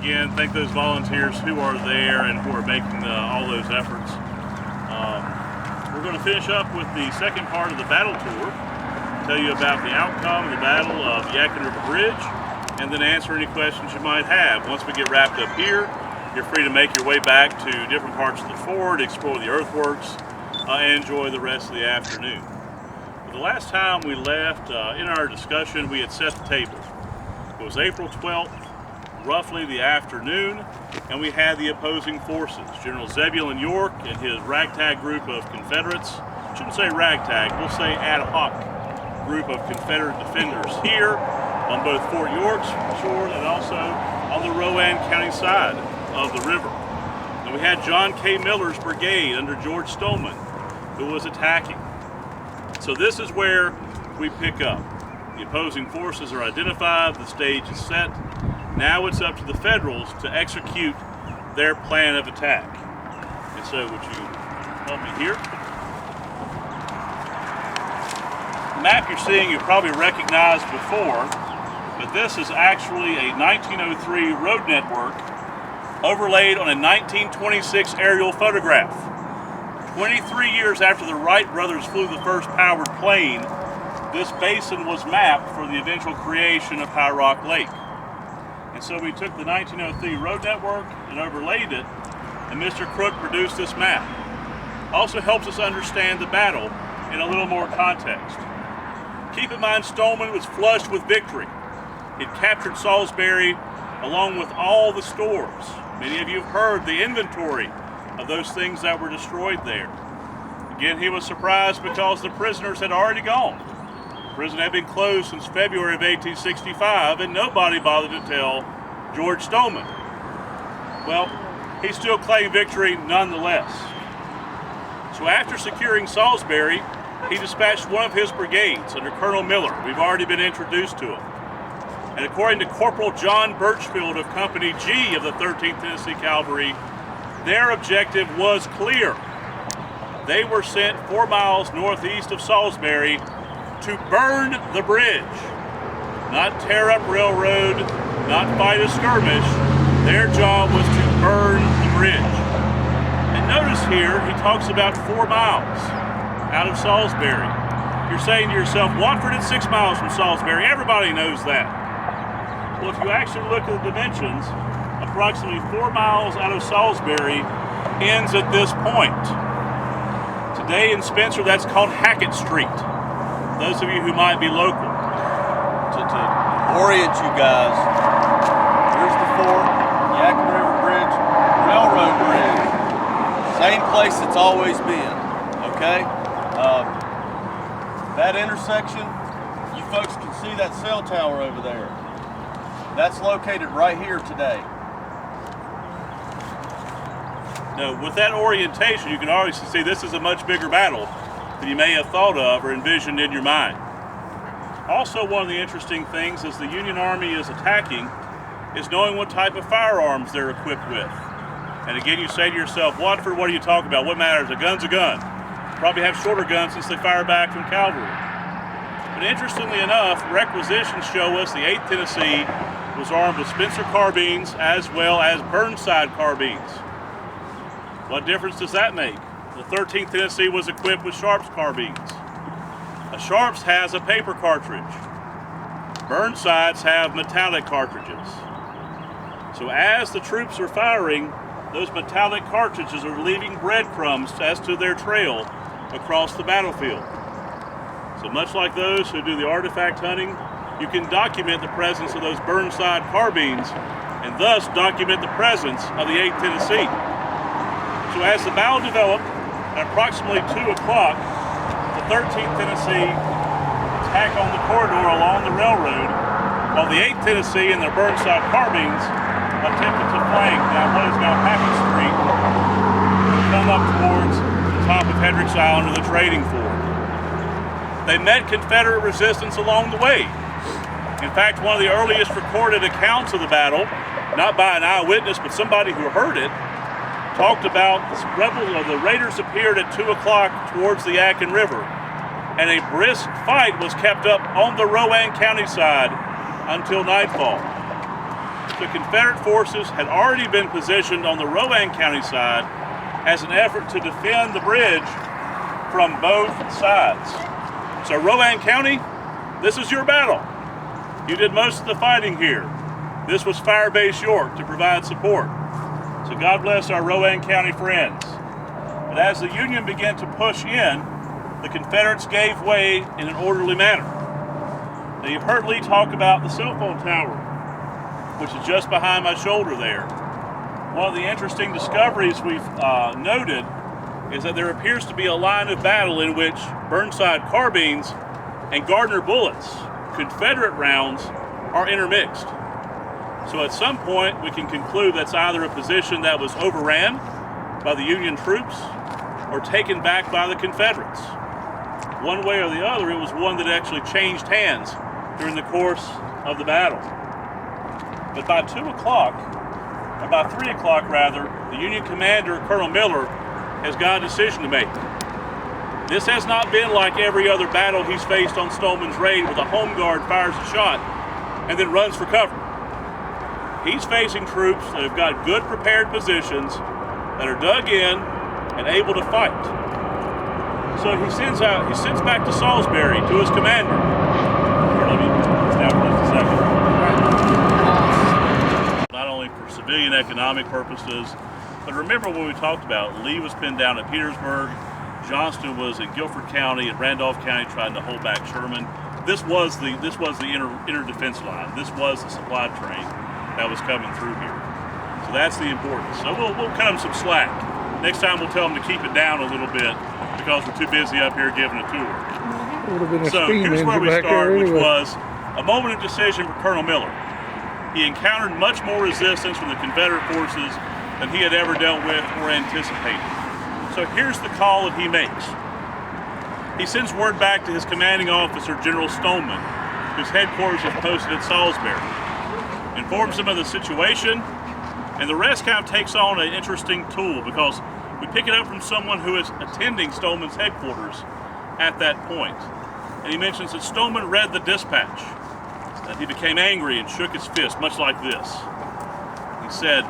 again thank those volunteers who are there and who are making all those efforts. We're going to finish up with the second part of the battle tour, tell you about the outcome of the Battle of Yadkin River Bridge, and then answer any questions you might have. Once we get wrapped up here, you're free to make your way back to different parts of the fort, explore the earthworks, and enjoy the rest of the afternoon. But the last time we left, in our discussion, we had set the table. It was April 12th, roughly the afternoon, and we had the opposing forces. General Zebulon York and his ragtag group of Confederates, shouldn't say ragtag, we'll say ad hoc group of Confederate defenders here on both Fort York's shore and also on the Rowan County side of the river. And we had John K. Miller's brigade under George Stoneman who was attacking. So this is where we pick up. The opposing forces are identified, the stage is set. Now it's up to the Federals to execute their plan of attack. And so would you help me here? The map you're seeing you probably recognized before, but this is actually a 1903 road network overlaid on a 1926 aerial photograph. 23 years after the Wright brothers flew the first powered plane, this basin was mapped for the eventual creation of High Rock Lake. And so we took the 1903 road network and overlaid it, and Mr. Crook produced this map. Also helps us understand the battle in a little more context. Keep in mind, Stoneman was flushed with victory. He'd captured Salisbury along with all the stores. Many of you have heard the inventory of those things that were destroyed there. Again, he was surprised because the prisoners had already gone. The prison had been closed since February of 1865, and nobody bothered to tell George Stoneman. Well, he still claimed victory nonetheless. So after securing Salisbury, he dispatched one of his brigades under Colonel Miller. We've already been introduced to him. And according to Corporal John Birchfield of Company G of the 13th Tennessee Cavalry, their objective was clear. They were sent 4 miles northeast of Salisbury to burn the bridge, not tear up railroad, not fight a skirmish. Their job was to burn the bridge. And notice here, he talks about 4 miles out of Salisbury. You're saying to yourself, Watford is 6 miles from Salisbury. Everybody knows that. Well, if you actually look at the dimensions, approximately 4 miles out of Salisbury ends at this point. Today in Spencer, that's called Hackett Street. Those of you who might be local. To orient you guys, here's the fort, Yadkin River Bridge, Railroad Bridge. Same place it's always been, okay? That intersection, you folks can see that cell tower over there. That's located right here today. Now, with that orientation, you can always see this is a much bigger battle than you may have thought of or envisioned in your mind. Also, one of the interesting things as the Union Army is attacking is knowing what type of firearms they're equipped with. And again, you say to yourself, Watford, what are you talking about? What matters? A gun's a gun. Probably have shorter guns since they fire back from cavalry. But interestingly enough, requisitions show us the 8th Tennessee was armed with Spencer carbines as well as Burnside carbines. What difference does that make? The 13th Tennessee was equipped with Sharps carbines. A Sharps has a paper cartridge. Burnsides have metallic cartridges. So as the troops are firing, those metallic cartridges are leaving breadcrumbs as to their trail across the battlefield. So much like those who do the artifact hunting, you can document the presence of those Burnside carbines and thus document the presence of the 8th Tennessee. So as the battle developed, at approximately 2 o'clock, the 13th Tennessee attacked on the corridor along the railroad, while the 8th Tennessee and their Burnside carbines attempted to flank down what is now Hackett Street and come up towards the top of Hendricks Island or the trading ford. They met Confederate resistance along the way. In fact, one of the earliest recorded accounts of the battle, not by an eyewitness but somebody who heard it, talked about the Raiders appeared at 2 o'clock towards the Yadkin River, and a brisk fight was kept up on the Rowan County side until nightfall. the Confederate forces had already been positioned on the Rowan County side as an effort to defend the bridge from both sides. So Rowan County, this is your battle. You did most of the fighting here. This was Fire Base York to provide support. So God bless our Rowan County friends. But as the Union began to push in, the Confederates gave way in an orderly manner. Now you've heard Lee talk about the cell phone tower, which is just behind my shoulder there. One of the interesting discoveries we've noted is that there appears to be a line of battle in which Burnside carbines and Gardner bullets, Confederate rounds, are intermixed. So at some point we can conclude that's either a position that was overran by the Union troops or taken back by the Confederates. One way or the other, it was one that actually changed hands during the course of the battle. But by 2 o'clock, or by 3 o'clock rather, the Union commander, Colonel Miller, has got a decision to make. This has not been like every other battle he's faced on Stoneman's Raid, where the home guard fires a shot and then runs for cover. He's facing troops that have got good prepared positions, that are dug in and able to fight. So he sends back to Salisbury to his commander. Here, let me stop for just a second. Not only for civilian economic purposes, but remember what we talked about. Lee was pinned down at Petersburg. Johnston was in Guilford County and Randolph County trying to hold back Sherman. This was the inner defense line. This was the supply train that was coming through here. So that's the importance. So we'll cut them some slack. Next time we'll tell them to keep it down a little bit because we're too busy up here giving a tour. So here's where we start, which was a moment of decision for Colonel Miller. He encountered much more resistance from the Confederate forces than he had ever dealt with or anticipated. So here's the call that he makes. He sends word back to his commanding officer, General Stoneman, whose headquarters is posted at Salisbury. Informs him of the situation, and the rest kind of takes on an interesting tool because we pick it up from someone who is attending Stoneman's headquarters at that point. And he mentions that Stoneman read the dispatch, and he became angry and shook his fist, much like this. He said,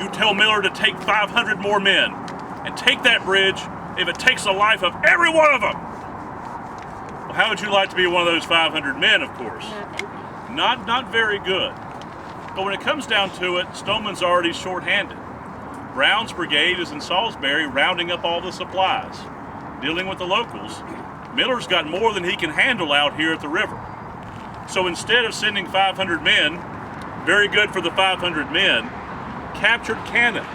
"You tell Miller to take 500 more men and take that bridge if it takes the life of every one of them." Well, how would you like to be one of those 500 men, of course? Not very good. But when it comes down to it, Stoneman's already short-handed. Brown's brigade is in Salisbury rounding up all the supplies, dealing with the locals. Miller's got more than he can handle out here at the river. So instead of sending 500 men, very good for the 500 men, captured cannon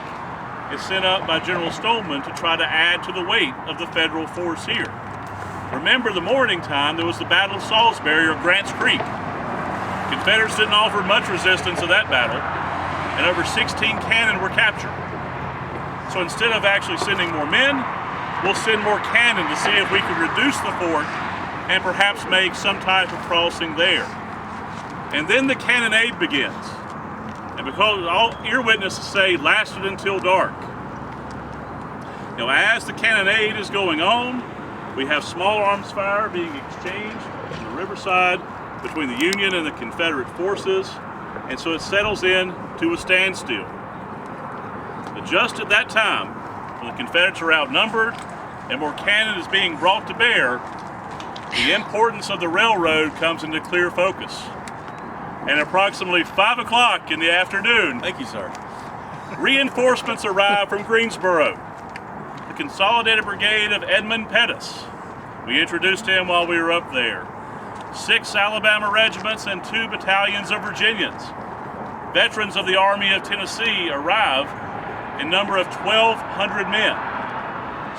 is sent up by General Stoneman to try to add to the weight of the federal force here. Remember the morning time, there was the Battle of Salisbury or Grant's Creek. Confederates didn't offer much resistance to that battle, and over 16 cannon were captured. So instead of actually sending more men, we'll send more cannon to see if we can reduce the fort and perhaps make some type of crossing there. And then the cannonade begins. And because all ear witnesses say lasted until dark. Now as the cannonade is going on, we have small arms fire being exchanged on the riverside between the Union and the Confederate forces, and so it settles in to a standstill. But just at that time, when the Confederates are outnumbered and more cannon is being brought to bear, the importance of the railroad comes into clear focus. And approximately 5 o'clock in the afternoon, Thank you, sir. reinforcements arrive from Greensboro. The Consolidated Brigade of Edmund Pettus. We introduced him while we were up there. 6 Alabama regiments and 2 battalions of Virginians. Veterans of the Army of Tennessee arrive in number of 1,200 men.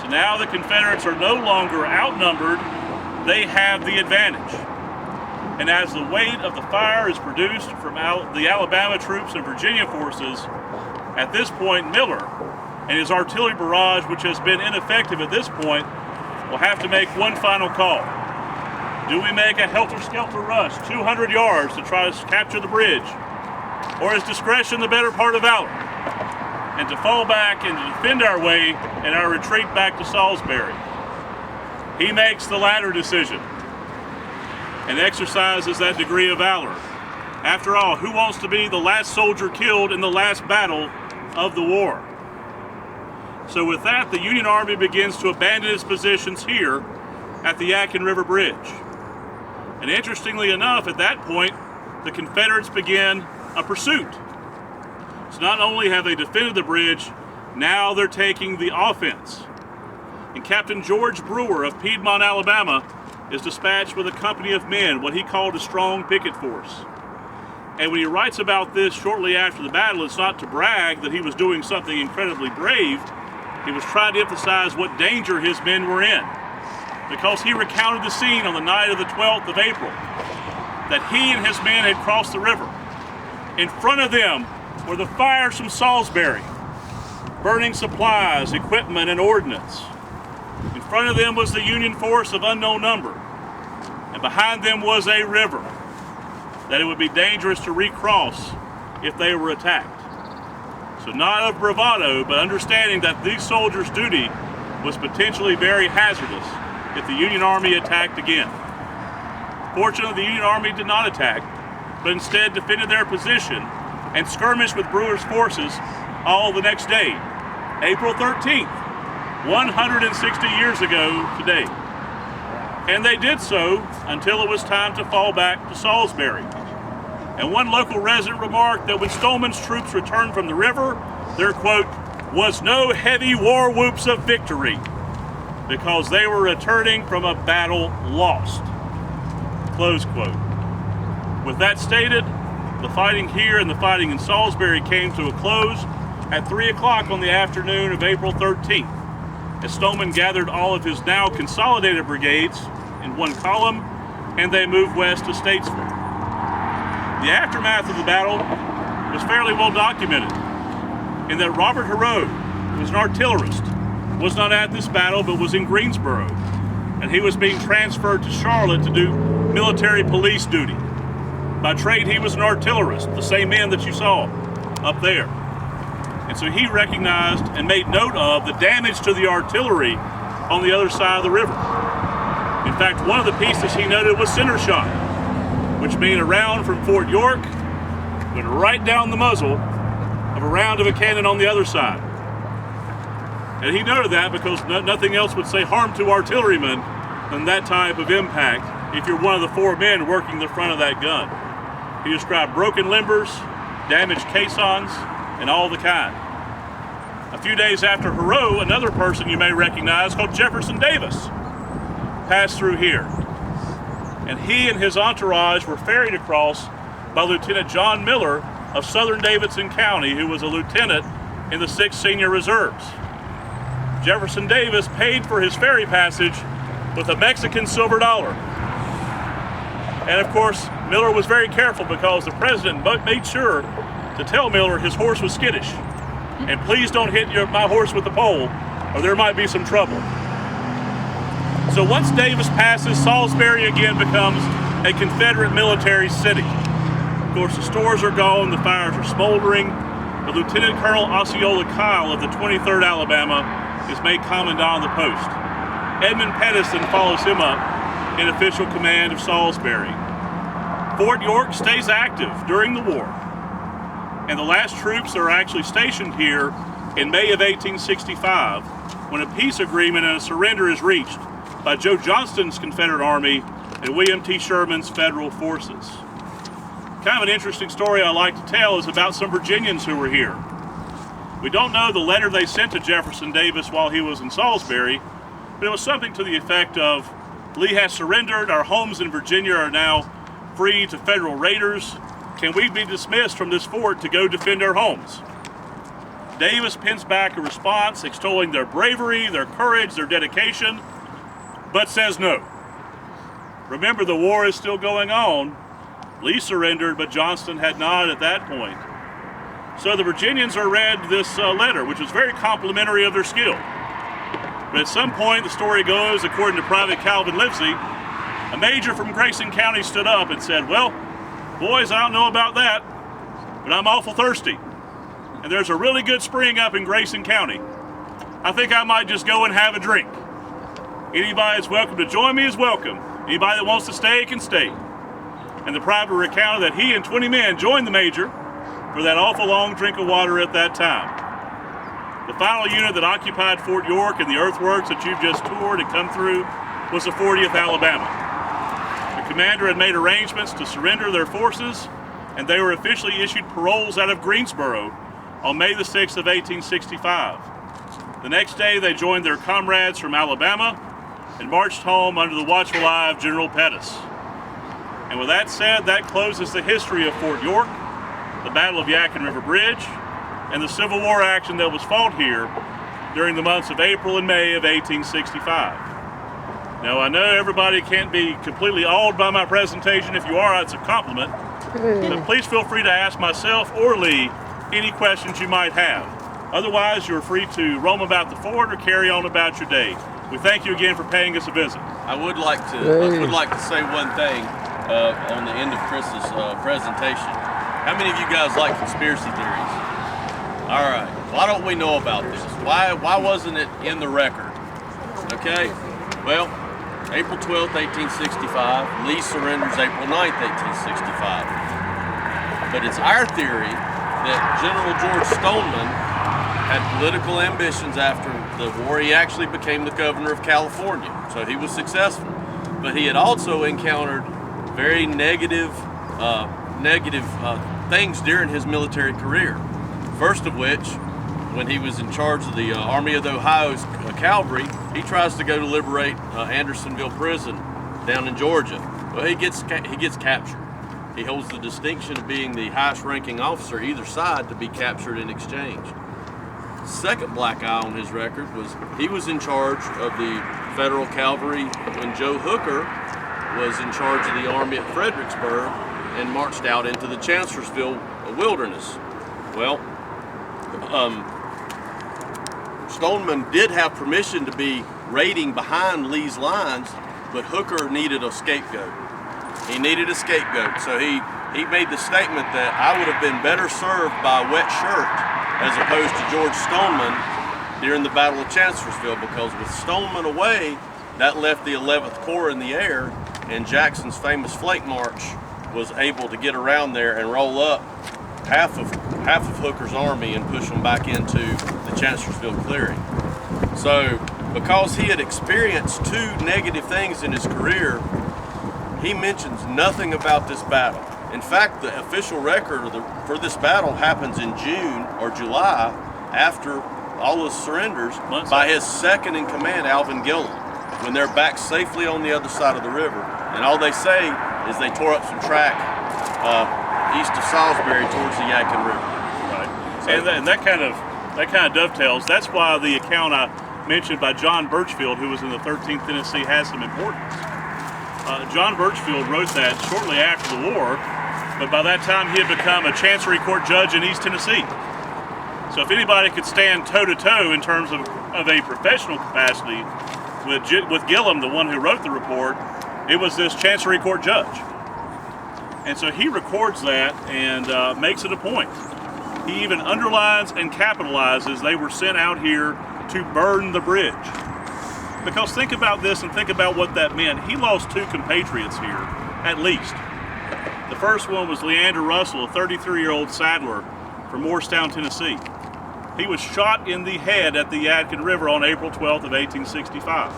So now the Confederates are no longer outnumbered, they have the advantage. And as the weight of the fire is produced from the Alabama troops and Virginia forces, at this point Miller and his artillery barrage, which has been ineffective at this point, will have to make one final call. Do we make a helter-skelter rush 200 yards to try to capture the bridge? Or is discretion the better part of valor? And to fall back and to defend our way in our retreat back to Salisbury? He makes the latter decision and exercises that degree of valor. After all, who wants to be the last soldier killed in the last battle of the war? So with that, the Union Army begins to abandon its positions here at the Yadkin River Bridge. And interestingly enough, at that point, the Confederates begin a pursuit. So not only have they defended the bridge, now they're taking the offense. And Captain George Brewer of Piedmont, Alabama, is dispatched with a company of men, what he called a strong picket force. And when he writes about this shortly after the battle, it's not to brag that he was doing something incredibly brave. He was trying to emphasize what danger his men were in, because he recounted the scene on the night of the 12th of April, that he and his men had crossed the river. In front of them were the fires from Salisbury, burning supplies, equipment, and ordnance. In front of them was the Union force of unknown number, and behind them was a river that it would be dangerous to recross if they were attacked. So not of bravado, but understanding that these soldiers' duty was potentially very hazardous if the Union Army attacked again. Fortunately, the Union Army did not attack, but instead defended their position and skirmished with Brewer's forces all the next day, April 13th, 160 years ago today. And they did so until it was time to fall back to Salisbury. And one local resident remarked that when Stoneman's troops returned from the river, there, quote, was no heavy war whoops of victory, because they were returning from a battle lost, close quote. With that stated, the fighting here and the fighting in Salisbury came to a close at 3 o'clock on the afternoon of April 13th, as Stoneman gathered all of his now consolidated brigades in one column, and they moved west to Statesville. The aftermath of the battle was fairly well documented, in that Robert Heroux, who was an artillerist, was not at this battle but was in Greensboro, and he was being transferred to Charlotte to do military police duty. By trade, he was an artillerist, the same man that you saw up there. And so he recognized and made note of the damage to the artillery on the other side of the river. In fact, one of the pieces he noted was center shot, which means a round from Fort York went right down the muzzle of a round of a cannon on the other side. And he noted that because nothing else would say harm to artillerymen than that type of impact if you're one of the four men working the front of that gun. He described broken limbers, damaged caissons, and all the kind. A few days after Heroux, another person you may recognize called Jefferson Davis passed through here. And he and his entourage were ferried across by Lieutenant John Miller of Southern Davidson County, who was a lieutenant in the 6th Senior Reserves. Jefferson Davis paid for his ferry passage with a Mexican silver dollar. And of course, Miller was very careful because the president made sure to tell Miller his horse was skittish. And please don't hit my horse with the pole, or there might be some trouble. So once Davis passes, Salisbury again becomes a Confederate military city. Of course, the stores are gone, the fires are smoldering, but Lieutenant Colonel Osceola Kyle of the 23rd Alabama is made commandant of the post. Edmund Pettis then follows him up in official command of Salisbury. Fort York stays active during the war, and the last troops are actually stationed here in May of 1865, when a peace agreement and a surrender is reached by Joe Johnston's Confederate Army and William T. Sherman's Federal forces. Kind of an interesting story I like to tell is about some Virginians who were here. We don't know the letter they sent to Jefferson Davis while he was in Salisbury, but it was something to the effect of, Lee has surrendered, our homes in Virginia are now free to federal raiders. Can we be dismissed from this fort to go defend our homes? Davis pens back a response extolling their bravery, their courage, their dedication, but says no. Remember, the war is still going on. Lee surrendered, but Johnston had not at that point. So the Virginians are read this letter, which was very complimentary of their skill. But at some point, the story goes, according to Private Calvin Livesey, a major from Grayson County stood up and said, well, boys, I don't know about that, but I'm awful thirsty. And there's a really good spring up in Grayson County. I think I might just go and have a drink. Anybody that's welcome to join me is welcome. Anybody that wants to stay can stay. and the private recounted that he and 20 men joined the major for that awful long drink of water at that time. The final unit that occupied Fort York and the earthworks that you've just toured and come through was the 40th Alabama. The commander had made arrangements to surrender their forces, and they were officially issued paroles out of Greensboro on May the 6th of 1865. The next day they joined their comrades from Alabama and marched home under the watchful eye of General Pettus. And with that said, that closes the history of Fort York, the Battle of Yadkin River Bridge, and the Civil War action that was fought here during the months of April and May of 1865. Now, I know everybody can't be completely awed by my presentation. If you are, it's a compliment. But please feel free to ask myself or Lee any questions you might have. Otherwise, you're free to roam about the fort or carry on about your day. We thank you again for paying us a visit. I would like to say one thing on the end of Chris's presentation. How many of you guys like conspiracy theories? All right. Why don't we know about this? Why wasn't it in the record? Okay. Well, April 12th, 1865. Lee surrenders April 9th, 1865. But it's our theory that General George Stoneman had political ambitions after the war. He actually became the governor of California, so he was successful. But he had also encountered very negative things during his military career. First of which, when he was in charge of the Army of the Ohio's cavalry, he tries to go to liberate Andersonville Prison down in Georgia. Well, he gets captured. He holds the distinction of being the highest-ranking officer either side to be captured in exchange. Second black eye on his record was he was in charge of the Federal Cavalry when Joe Hooker was in charge of the Army at Fredericksburg and marched out into the Chancellorsville wilderness. Well, Stoneman did have permission to be raiding behind Lee's lines, but Hooker needed a scapegoat. He needed a scapegoat, so he made the statement that I would have been better served by a wet shirt as opposed to George Stoneman during the Battle of Chancellorsville, because with Stoneman away, that left the 11th Corps in the air, and Jackson's famous flank march was able to get around there and roll up half of Hooker's army and push them back into the Chancellorsville clearing. So, because he had experienced two negative things in his career, he mentions nothing about this battle. In fact, the official record for this battle happens in June or July after all his surrenders by his second in command, Alvin Gillum, when they're back safely on the other side of the river. And all they say is they tore up some track east of Salisbury towards the Yadkin River. Right. So, and that kind of dovetails. That's why the account I mentioned by John Birchfield, who was in the 13th Tennessee, has some importance. John Birchfield wrote that shortly after the war, but by that time he had become a Chancery Court judge in East Tennessee. So if anybody could stand toe-to-toe in terms of a professional capacity with Gillum, the one who wrote the report, it was this Chancery Court judge. And so he records that and makes it a point. He even underlines and capitalizes they were sent out here to burn the bridge. Because think about this and think about what that meant. He lost two compatriots here, at least. The first one was Leander Russell, a 33-year-old saddler from Morristown, Tennessee. He was shot in the head at the Yadkin River on April 12th of 1865.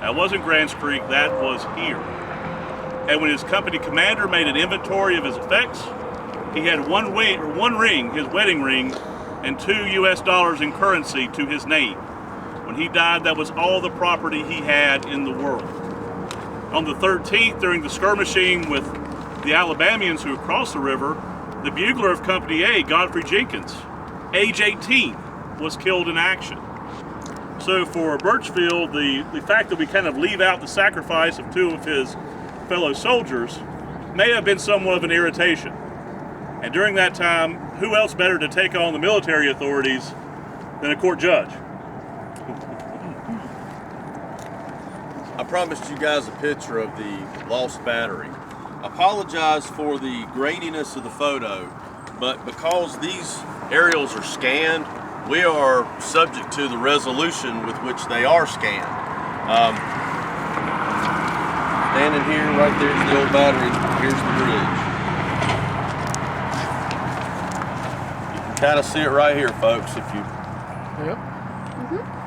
That wasn't Grants Creek, that was here. And when his company commander made an inventory of his effects, he had one ring, his wedding ring, and $2 US in currency to his name. When he died, that was all the property he had in the world. On the 13th, during the skirmishing with the Alabamians who had crossed the river, the bugler of Company A, Godfrey Jenkins, age 18, was killed in action. So for Birchfield, the fact that we kind of leave out the sacrifice of two of his fellow soldiers may have been somewhat of an irritation. And during that time, who else better to take on the military authorities than a court judge? I promised you guys a picture of the lost battery. I apologize for the graininess of the photo, but because these aerials are scanned, we are subject to the resolution with which they are scanned. Standing here, right there's the old battery. Here's the bridge. You can kind of see it right here, folks. If you Yep.